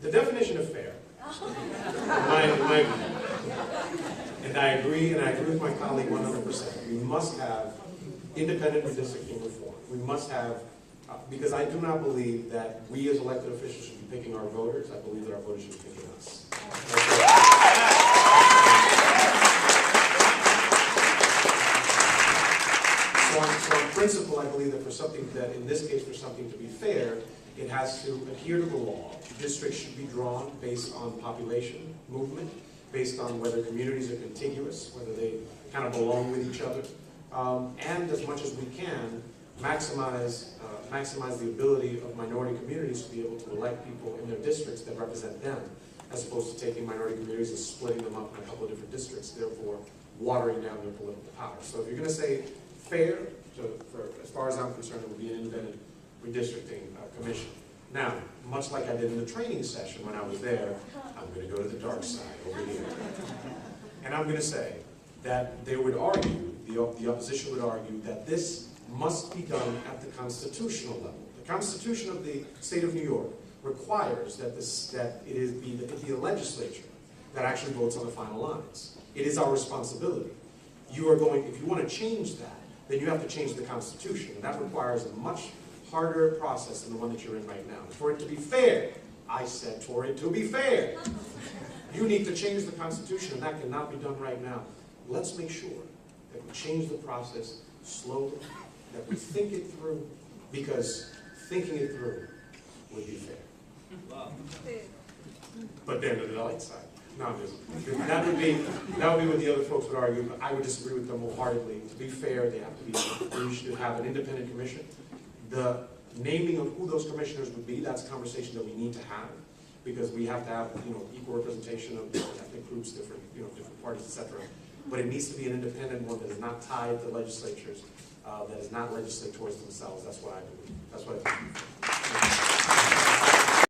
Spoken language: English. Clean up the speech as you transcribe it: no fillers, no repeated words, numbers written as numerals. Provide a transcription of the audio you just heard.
The definition of fair, and I agree with my colleague 100%. We must have independent redistricting reform. We must have, because I do not believe that we as elected officials should be picking our voters. I believe that our voters should be picking us. So on principle, I believe that for something that, in this case, for something to be fair, it has to adhere to the law. Districts should be drawn based on population movement, based on whether communities are contiguous, whether they kind of belong with each other, and as much as we can, maximize the ability of minority communities to be able to elect people in their districts that represent them, as opposed to taking minority communities and splitting them up in a couple of different districts, therefore watering down their political power. So if you're going to say fair, as far as I'm concerned, it would be an independent redistricting commission. Now, much like I did in the training session when I was there, I'm going to go to the dark side over here. And I'm going to say that they would argue, the opposition would argue, that this must be done at the constitutional level. The Constitution of the state of New York requires that it be the legislature that actually votes on the final lines. It is our responsibility. If you want to change that, then you have to change the Constitution. And that requires a much harder process than the one that you're in right now. For it to be fair, I said for it to be fair, you need to change the Constitution, and that cannot be done right now. Let's make sure that we change the process slowly, that we think it through, because thinking it through would be fair. Wow. But then to the light side. No, that would be what the other folks would argue. I would disagree with them wholeheartedly. To be fair, we should have an independent commission. The naming of who those commissioners would be, that's a conversation that we need to have, because we have to have equal representation of ethnic groups, different parties, etc. But it needs to be an independent one that is not tied to legislatures, that is not legislators themselves. That's what I believe. That's what I think.